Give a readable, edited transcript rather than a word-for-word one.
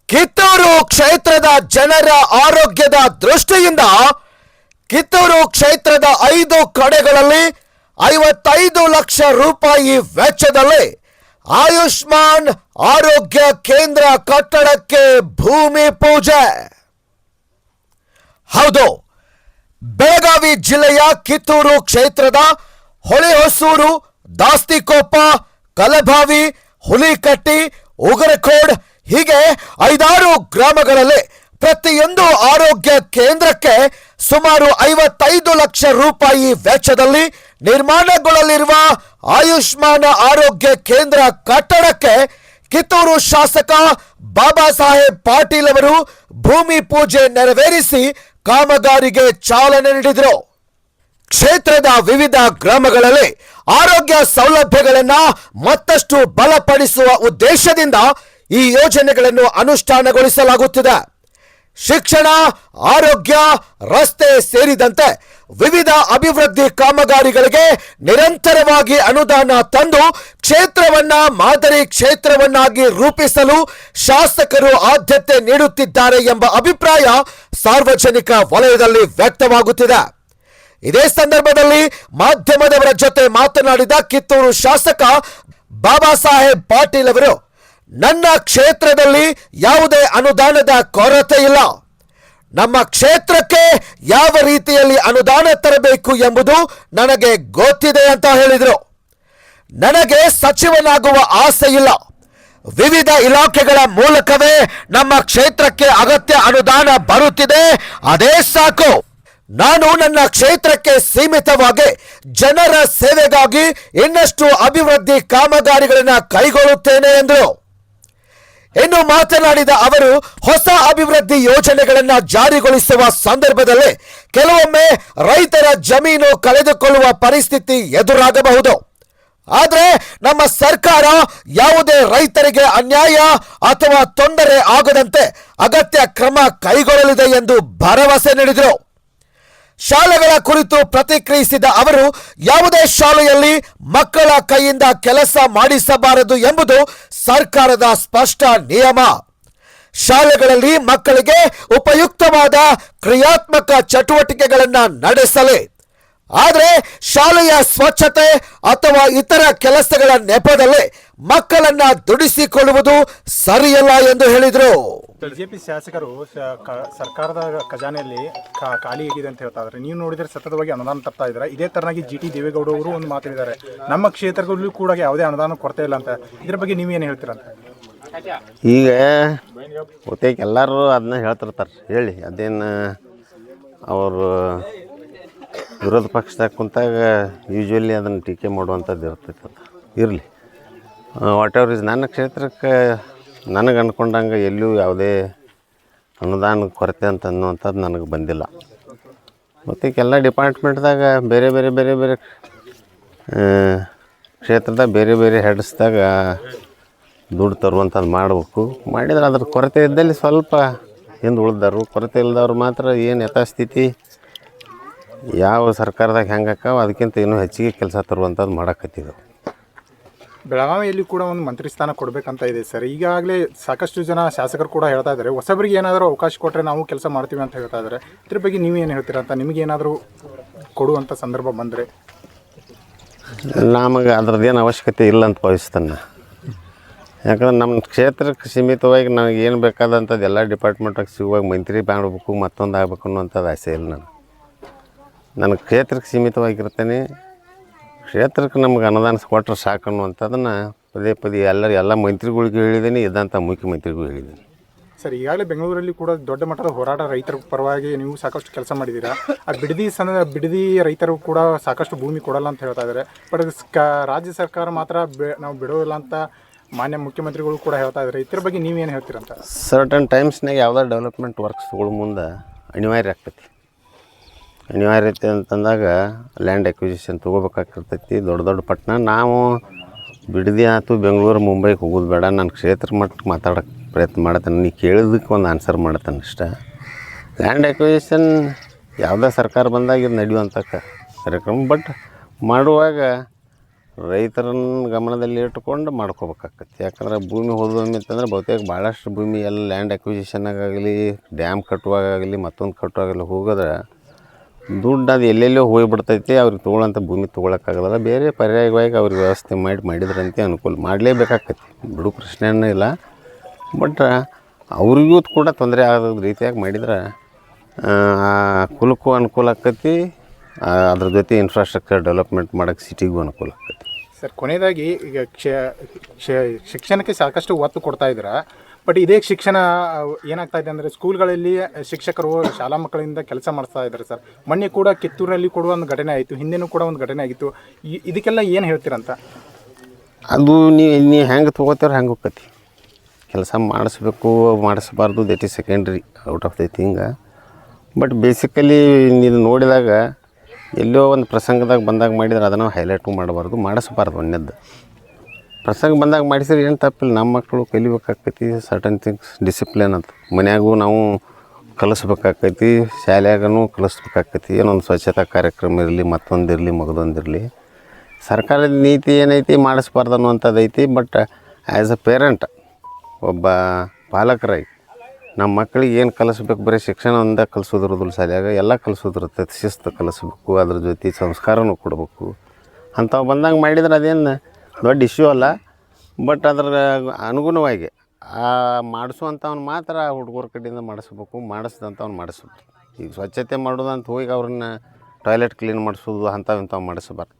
ಕಿತ್ತೂರು ಕ್ಷೇತ್ರದ ಜನರ ಆರೋಗ್ಯದ ದೃಷ್ಟಿಯಿಂದ ಕಿತ್ತೂರು ಕ್ಷೇತ್ರದ 5 ಕಡೆಗಳಲ್ಲಿ 55 ಲಕ್ಷ ರೂಪಾಯಿ ವೆಚ್ಚದಲ್ಲಿ ಆಯುಷ್ಮಾನ್ ಆರೋಗ್ಯ ಕೇಂದ್ರ ಕಟ್ಟಡಕ್ಕೆ ಭೂಮಿ ಪೂಜೆ. ಹೌದು, ಬೆಳಗಾವಿ ಜಿಲ್ಲೆಯ ಕಿತ್ತೂರು ಕ್ಷೇತ್ರದ ಹೊಳೆಹೊಸೂರು, ದಾಸ್ತಿಕೊಪ್ಪ, ಕಲಬಾವಿ, ಹುಲಿಕಟ್ಟಿ, ಉಗರಕೋಡ್ ಹೀಗೆ 5-6 ಗ್ರಾಮಗಳಲ್ಲಿ ಪ್ರತಿಯೊಂದು ಆರೋಗ್ಯ ಕೇಂದ್ರಕ್ಕೆ ಸುಮಾರು 55 ಲಕ್ಷ ರೂಪಾಯಿ ವೆಚ್ಚದಲ್ಲಿ ನಿರ್ಮಾಣಗೊಳ್ಳಲಿರುವ ಆಯುಷ್ಮಾನ್ ಆರೋಗ್ಯ ಕೇಂದ್ರ ಕಟ್ಟಡಕ್ಕೆ ಕಿತ್ತೂರು ಶಾಸಕ ಬಾಬಾ ಸಾಹೇಬ್ ಪಾಟೀಲ್ ಅವರು ಭೂಮಿ ಪೂಜೆ ನೆರವೇರಿಸಿ ಕಾಮಗಾರಿಗೆ ಚಾಲನೆ ನೀಡಿದರು. ಕ್ಷೇತ್ರದ ವಿವಿಧ ಗ್ರಾಮಗಳಲ್ಲಿ ಆರೋಗ್ಯ ಸೌಲಭ್ಯಗಳನ್ನು ಮತ್ತಷ್ಟು ಬಲಪಡಿಸುವ ಉದ್ದೇಶದಿಂದ ಈ ಯೋಜನೆಗಳನ್ನು ಅನುಷ್ಠಾನಗೊಳಿಸಲಾಗುತ್ತಿದೆ. ಶಿಕ್ಷಣ, ಆರೋಗ್ಯ, ರಸ್ತೆ ಸೇರಿದಂತೆ ವಿವಿಧ ಅಭಿವೃದ್ಧಿ ಕಾಮಗಾರಿಗಳಿಗೆ ನಿರಂತರವಾಗಿ ಅನುದಾನ ತಂದು ಕ್ಷೇತ್ರವನ್ನ ಮಾದರಿ ಕ್ಷೇತ್ರವನ್ನಾಗಿ ರೂಪಿಸಲು ಶಾಸಕರು ಆದ್ಯತೆ ನೀಡುತ್ತಿದ್ದಾರೆ ಎಂಬ ಅಭಿಪ್ರಾಯ ಸಾರ್ವಜನಿಕ ವಲಯದಲ್ಲಿ ವ್ಯಕ್ತವಾಗುತ್ತಿದೆ. ಇದೇ ಸಂದರ್ಭದಲ್ಲಿ ಮಾಧ್ಯಮದವರ ಜೊತೆ ಮಾತನಾಡಿದ ಕಿತ್ತೂರು ಶಾಸಕ ಬಾಬಾ ಸಾಹೇಬ್ ಪಾಟೀಲ್ ಅವರು, ನನ್ನ ಕ್ಷೇತ್ರದಲ್ಲಿ ಯಾವುದೇ ಅನುದಾನದ ಕೊರತೆ ಇಲ್ಲ. ನಮ್ಮ ಕ್ಷೇತ್ರಕ್ಕೆ ಯಾವ ರೀತಿಯಲ್ಲಿ ಅನುದಾನ ತರಬೇಕು ಎಂಬುದು ನನಗೆ ಗೊತ್ತಿದೆ ಅಂತ ಹೇಳಿದರು. ನನಗೆ ಸಚಿವನಾಗುವ ಆಸೆ ಇಲ್ಲ. ವಿವಿಧ ಇಲಾಖೆಗಳ ಮೂಲಕವೇ ನಮ್ಮ ಕ್ಷೇತ್ರಕ್ಕೆ ಅಗತ್ಯ ಅನುದಾನ ಬರುತ್ತಿದೆ, ಅದೇ ಸಾಕು. ನಾನು ನನ್ನ ಕ್ಷೇತ್ರಕ್ಕೆ ಸೀಮಿತವಾಗಿ ಜನರ ಸೇವೆಗಾಗಿ ಇನ್ನಷ್ಟು ಅಭಿವೃದ್ಧಿ ಕಾಮಗಾರಿಗಳನ್ನು ಕೈಗೊಳ್ಳುತ್ತೇನೆ ಎಂದರು. ಇನ್ನು ಮಾತನಾಡಿದ ಅವರು, ಹೊಸ ಅಭಿವೃದ್ಧಿ ಯೋಜನೆಗಳನ್ನು ಜಾರಿಗೊಳಿಸುವ ಸಂದರ್ಭದಲ್ಲಿ ಕೆಲವೊಮ್ಮೆ ರೈತರ ಜಮೀನು ಕಳೆದುಕೊಳ್ಳುವ ಪರಿಸ್ಥಿತಿ ಎದುರಾಗಬಹುದು. ಆದರೆ ನಮ್ಮ ಸರ್ಕಾರ ಯಾವುದೇ ರೈತರಿಗೆ ಅನ್ಯಾಯ ಅಥವಾ ತೊಂದರೆ ಆಗದಂತೆ ಅಗತ್ಯ ಕ್ರಮ ಕೈಗೊಳ್ಳಲಿದೆ ಎಂದು ಭರವಸೆ ನೀಡಿದರು. ಶಾಲೆಗಳ ಕುರಿತು ಪ್ರತಿಕ್ರಿಯಿಸಿದ ಅವರು, ಯಾವುದೇ ಶಾಲೆಯಲ್ಲಿ ಮಕ್ಕಳ ಕೈಯಿಂದ ಕೆಲಸ ಮಾಡಿಸಬಾರದು ಎಂಬುದು ಸರ್ಕಾರದ ಸ್ಪಷ್ಟ ನಿಯಮ. ಶಾಲೆಗಳಲ್ಲಿ ಮಕ್ಕಳಿಗೆ ಉಪಯುಕ್ತವಾದ ಕ್ರಿಯಾತ್ಮಕ ಚಟುವಟಿಕೆಗಳನ್ನು ನಡೆಸಲಿ. ಆದರೆ ಶಾಲೆಯ ಸ್ವಚ್ಛತೆ ಅಥವಾ ಇತರ ಕೆಲಸಗಳ ನೆಪದಲ್ಲಿ ಮಕ್ಕಳನ್ನ ದುಡಿಸಿಕೊಳ್ಳುವುದು ಸರಿಯಲ್ಲ ಎಂದು ಹೇಳಿದರು. ಬಿಜೆಪಿ ಶಾಸಕರು ಸರ್ಕಾರದ ಖಜಾನೆಯಲ್ಲಿ ಖಾಲಿ ಆಗಿದೆ ಅಂತ ಹೇಳ್ತಾ ಇದ್ದಾರೆ. ನೀವು ನೋಡಿದ್ರೆ ಸತತವಾಗಿ ಅನುದಾನ ತರ್ತಾ ಇದ್ದಾರೆ. ಇದೇ ತರನಾಗಿ GT ದೇವೇಗೌಡ ಅವರು ಒಂದು ಮಾತಾಡಿದ್ದಾರೆ, ನಮ್ಮ ಕ್ಷೇತ್ರಗಳಲ್ಲೂ ಕೂಡ ಯಾವುದೇ ಅನುದಾನ ಕೊರತೆ ಇಲ್ಲ ಅಂತ. ಇದ್ರ ಬಗ್ಗೆ ನೀವೇನು ಹೇಳ್ತೀರಂತ? ಈಗ ಬಹುತೇಕ ಎಲ್ಲರೂ ಅದನ್ನ ಹೇಳ್ತಿರ್ತಾರೆ. ಹೇಳಿ, ಅದೇನು ಅವರು ವಿರೋಧ ಪಕ್ಷದಾಗ ಕುಂತಾಗ ಯೂಶ್ವಲಿ ಅದನ್ನು ಟೀಕೆ ಮಾಡುವಂಥದ್ದು ಇರ್ತೈತೆ. ಅದು ಇರಲಿ, ವಾಟ್ ಎವರ್ ಇಸ್. ನನ್ನ ಕ್ಷೇತ್ರಕ್ಕೆ ನನಗೆ ಅಂದ್ಕೊಂಡಂಗೆ ಎಲ್ಲೂ ಯಾವುದೇ ಅನುದಾನ ಕೊರತೆ ಅಂತ ಅನ್ನುವಂಥದ್ದು ನನಗೆ ಬಂದಿಲ್ಲ. ಮತ್ತು ಎಲ್ಲ ಡಿಪಾರ್ಟ್ಮೆಂಟ್ದಾಗ ಬೇರೆ ಬೇರೆ ಬೇರೆ ಬೇರೆ ಕ್ಷೇತ್ರದಾಗ ಬೇರೆ ಬೇರೆ ಹೆಡ್ಸ್ದಾಗ ದುಡ್ಡು ತರುವಂಥದ್ದು ಮಾಡಬೇಕು. ಮಾಡಿದ್ರೆ ಅದ್ರ ಕೊರತೆ ಇದ್ದಲ್ಲಿ ಸ್ವಲ್ಪ ಹಿಂದೆ ಉಳಿದಾರು. ಕೊರತೆ ಇಲ್ಲದವ್ರು ಮಾತ್ರ ಏನು ಯಥಾಸ್ಥಿತಿ ಯಾವ ಸರ್ಕಾರದಾಗ ಹೆಂಗೆ ಹಾಕಾವ ಅದಕ್ಕಿಂತ ಇನ್ನೂ ಹೆಚ್ಚಿಗೆ ಕೆಲಸ ತರುವಂಥದ್ದು ಮಾಡಕತ್ತಿದ್ದೆವು. ಬೆಳಗಾವಿಯಲ್ಲಿ ಕೂಡ ಒಂದು ಮಂತ್ರಿ ಸ್ಥಾನ ಕೊಡಬೇಕಂತ ಇದೆ ಸರ್. ಈಗಾಗಲೇ ಸಾಕಷ್ಟು ಜನ ಶಾಸಕರು ಕೂಡ ಹೇಳ್ತಾ ಇದ್ದಾರೆ, ಹೊಸಬರಿಗೆ ಏನಾದರೂ ಅವಕಾಶ ಕೊಟ್ಟರೆ ನಾವು ಕೆಲಸ ಮಾಡ್ತೀವಿ ಅಂತ ಹೇಳ್ತಾ ಇದ್ದಾರೆ. ಇದ್ರ ಬಗ್ಗೆ ನೀವೇನು ಹೇಳ್ತೀರಾ ಅಂತ? ನಿಮಗೇನಾದರೂ ಕೊಡುವಂಥ ಸಂದರ್ಭ ಬಂದರೆ? ನಮಗೆ ಅದ್ರದ್ದೇನು ಅವಶ್ಯಕತೆ ಇಲ್ಲ ಅಂತ ಭಾವಿಸ್ತಾನೆ. ಯಾಕಂದ್ರೆ ನಮ್ಮ ಕ್ಷೇತ್ರಕ್ಕೆ ಸೀಮಿತವಾಗಿ ನನಗೆ ಏನು ಬೇಕಾದಂಥದ್ದು ಎಲ್ಲ ಡಿಪಾರ್ಟ್ಮೆಂಟಾಗಿ ಸಿಗುವಾಗ ಮಂತ್ರಿ ಮಾಡಬೇಕು, ಮತ್ತೊಂದು ಆಗಬೇಕು ಅನ್ನುವಂಥದ್ದು ಆಸೆ ಇಲ್ಲ. ನನಗೆ ಕ್ಷೇತ್ರಕ್ಕೆ ಸೀಮಿತವಾಗಿರ್ತೇನೆ. ಕ್ಷೇತ್ರಕ್ಕೆ ನಮ್ಗೆ ಅನುದಾನ ಕೊಟ್ಟರೆ ಸಾಕು ಅನ್ನುವಂಥದ್ದನ್ನು ಪದೇ ಪದೇ ಎಲ್ಲ ಮಂತ್ರಿಗಳಿಗೆ ಹೇಳಿದ್ದೀನಿ, ಇದ್ದಂಥ ಮುಖ್ಯಮಂತ್ರಿಗೂ ಹೇಳಿದ್ದೀನಿ. ಸರ್, ಈಗಾಗಲೇ ಬೆಂಗಳೂರಲ್ಲಿ ಕೂಡ ದೊಡ್ಡ ಮಟ್ಟದ ಹೋರಾಟ ರೈತರ ಪರವಾಗಿ ನೀವು ಸಾಕಷ್ಟು ಕೆಲಸ ಮಾಡಿದ್ದೀರಾ. ಆ ಬಿಡದಿ ರೈತರು ಕೂಡ ಸಾಕಷ್ಟು ಭೂಮಿ ಕೊಡಲ್ಲ ಅಂತ ಹೇಳ್ತಾ ಇದ್ದಾರೆ. ಬಟ್ ರಾಜ್ಯ ಸರ್ಕಾರ ಮಾತ್ರ ನಾವು ಬಿಡೋಲ್ಲ ಅಂತ ಮಾನ್ಯ ಮುಖ್ಯಮಂತ್ರಿಗಳು ಕೂಡ ಹೇಳ್ತಾ ಇದ್ದಾರೆ. ಇದ್ರ ಬಗ್ಗೆ ನೀವೇನು ಹೇಳ್ತೀರಂತ? ಸರ್ಟನ್ ಟೈಮ್ಸ್ನಾಗ ಯಾವುದೋ ಡೆವಲಪ್ಮೆಂಟ್ ವರ್ಕ್ಸ್ಗಳು ಮುಂದೆ ಅನಿವಾರ್ಯ ಆಗ್ತೈತಿ. ಅನಿವಾರ್ಯತೆ ಅಂತಂದಾಗ ಲ್ಯಾಂಡ್ ಎಕ್ವಿಸಿಷನ್ ತೊಗೋಬೇಕಾಗಿರ್ತೈತಿ. ದೊಡ್ಡ ದೊಡ್ಡ ಪಟ್ಟಣ ನಾವು ಬಿಡದಿ ಆಯ್ತು ಬೆಂಗಳೂರು ಮುಂಬೈಗೆ ಹೋಗೋದು ಬೇಡ. ನಾನು ಕ್ಷೇತ್ರ ಮಟ್ಟಕ್ಕೆ ಮಾತಾಡೋಕ್ಕೆ ಪ್ರಯತ್ನ ಮಾಡ್ತೇನೆ. ನೀ ಕೇಳಿದಕ್ಕೆ ಒಂದು ಆನ್ಸರ್ ಮಾಡ್ತಾನೆ ಅಷ್ಟೇ. ಲ್ಯಾಂಡ್ ಎಕ್ವಿಸಿಷನ್ ಯಾವುದೇ ಸರ್ಕಾರ ಬಂದಾಗ ಇದು ನಡೆಯುವಂಥ ಕಾರ್ಯಕ್ರಮ. ಬಟ್ ಮಾಡುವಾಗ ರೈತರನ್ನ ಗಮನದಲ್ಲಿ ಇಟ್ಕೊಂಡು ಮಾಡ್ಕೋಬೇಕಾಗತ್ತೆ. ಯಾಕಂದ್ರೆ ಭೂಮಿ ಹೋದ್ವಮ್ಮಿ ಅಂತಂದ್ರೆ ಬಹುತೇಕ ಭಾಳಷ್ಟು ಭೂಮಿ ಎಲ್ಲ ಲ್ಯಾಂಡ್ ಅಕ್ವಿಸಿಷನ್ನಾಗಲಿ ಡ್ಯಾಮ್ ಕಟ್ಟುವಾಗಲಿ ಮತ್ತೊಂದು ಕಟ್ಟುವಾಗಲಿ ಹೋಗೋದ್ರೆ ದುಡ್ಡು ಅದು ಎಲ್ಲೆಲ್ಲೋ ಹೋಗಿಬಿಡ್ತೈತಿ. ಅವ್ರಿಗೆ ತೊಗೊಳ್ಳೋಂಥ ಭೂಮಿ ತೊಗೊಳಕ್ಕಾಗಲ್ಲ. ಬೇರೆ ಪರ್ಯಾಯವಾಗಿ ಅವ್ರಿಗೆ ವ್ಯವಸ್ಥೆ ಮಾಡಿದ್ರಂತೆ ಅನುಕೂಲ ಮಾಡಲೇಬೇಕಾಗತ್ತೆ, ಬಿಡು ಪ್ರಶ್ನೆಯೇ ಇಲ್ಲ. ಬಟ್ ಅವ್ರಿಗೂ ಕೂಡ ತೊಂದರೆ ಆಗದ ರೀತಿಯಾಗಿ ಮಾಡಿದ್ರೆ ಕುಲಕ್ಕೂ ಅನುಕೂಲ ಆಕತಿ, ಅದ್ರ ಜೊತೆ ಇನ್ಫ್ರಾಸ್ಟ್ರಕ್ಚರ್ ಡೆವಲಪ್ಮೆಂಟ್ ಮಾಡೋಕ್ಕೆ ಸಿಟಿಗೂ ಅನುಕೂಲ ಆಕತಿ. ಸರ್, ಕೊನೆಯದಾಗಿ ಈಗ ಶಿಕ್ಷಣಕ್ಕೆ ಸಾಕಷ್ಟು ಒತ್ತು ಕೊಡ್ತಾ ಇದ್ದೀರಾ. ಬಟ್ ಇದೇ ಶಿಕ್ಷಣ ಏನಾಗ್ತಾ ಇದೆ ಅಂದರೆ ಸ್ಕೂಲ್ಗಳಲ್ಲಿ ಶಿಕ್ಷಕರು ಶಾಲಾ ಮಕ್ಕಳಿಂದ ಕೆಲಸ ಮಾಡಿಸ್ತಾ ಇದ್ದಾರೆ ಸರ್. ಮೊನ್ನೆ ಕೂಡ ಕಿತ್ತೂರಲ್ಲಿ ಕೂಡ ಒಂದು ಘಟನೆ ಆಯಿತು, ಹಿಂದೆನೂ ಕೂಡ ಒಂದು ಘಟನೆ ಆಗಿತ್ತು. ಇದಕ್ಕೆಲ್ಲ ಏನು ಹೇಳ್ತೀರಂತ? ಅದು ನೀವು ಹೆಂಗೆ ತೊಗೋತೀರ ಹಂಗೆ ಹೋಗ್ತೈತಿ. ಕೆಲಸ ಮಾಡಿಸ್ಬೇಕು ಮಾಡಿಸ್ಬಾರ್ದು that is secondary out of the thing. But basically ನೀವು ನೋಡಿದಾಗ ಎಲ್ಲೋ ಒಂದು ಪ್ರಸಂಗದಾಗ ಬಂದಾಗ ಮಾಡಿದ್ರೆ ಅದನ್ನು ಹೈಲೈಟು ಮಾಡಬಾರ್ದು, ಮಾಡಿಸ್ಬಾರ್ದು. ಒಂದನೇದ್ದು ಪ್ರಸಂಗ ಬಂದಾಗ ಮಾಡಿಸಿದ್ರೆ ಏನು ತಪ್ಪಿಲ್ಲ. ನಮ್ಮ ಮಕ್ಕಳು ಕಲಿಬೇಕಾಕೈತಿ ಸರ್ಟನ್ ಥಿಂಗ್ಸ್, ಡಿಸಿಪ್ಲಿನ್ ಅಂತ ಮನ್ಯಾಗೂ ನಾವು ಕಲಿಸ್ಬೇಕಾಕೈತಿ, ಶಾಲ್ಯಾಗೂ ಕಲಿಸ್ಬೇಕಾಕೈತಿ. ಏನೊಂದು ಸ್ವಚ್ಛತಾ ಕಾರ್ಯಕ್ರಮ ಇರಲಿ, ಮತ್ತೊಂದಿರಲಿ, ಮಗದೊಂದಿರಲಿ. ಸರ್ಕಾರದ ನೀತಿ ಏನೈತಿ ಮಾಡಿಸ್ಬಾರ್ದು ಅನ್ನುವಂಥದ್ದು ಐತಿ. ಬಟ್ ಆ್ಯಸ್ ಅ ಪೇರೆಂಟ್, ಒಬ್ಬ ಪಾಲಕರಾಗಿ ನಮ್ಮ ಮಕ್ಕಳಿಗೆ ಏನು ಕಲಿಸ್ಬೇಕು, ಬರೀ ಶಿಕ್ಷಣ ಒಂದೇ ಕಲಿಸೋದಿರೋದಿಲ್ಲ, ಶಾಲ್ಯಾಗ ಎಲ್ಲ ಕಲಿಸೋದಿರುತ್ತೆ. ಶಿಸ್ತು ಕಲಿಸ್ಬೇಕು, ಅದ್ರ ಜೊತೆ ಸಂಸ್ಕಾರನೂ ಕೊಡಬೇಕು. ಅಂಥವು ಬಂದಂಗೆ ಮಾಡಿದ್ರೆ ಅದೇನು ದೊಡ್ಡ ಇಶ್ಯೂ ಅಲ್ಲ. ಬಟ್ ಅದರ ಅನುಗುಣವಾಗಿ ಮಾಡಿಸುವಂಥವ್ನು ಮಾತ್ರ ಹುಡುಗರ ಕಡೆಯಿಂದ ಮಾಡಿಸ್ದಂಥವ್ನು ಮಾಡಿಸ್ಬೇಕು. ಈಗ ಸ್ವಚ್ಛತೆ ಮಾಡೋದಂತ ಹೋಗಿ ಅವ್ರನ್ನ ಟಾಯ್ಲೆಟ್ ಕ್ಲೀನ್ ಮಾಡಿಸೋದು ಅಂಥವು ಇಂಥವು ಮಾಡಿಸ್ಬಾರ್ದು.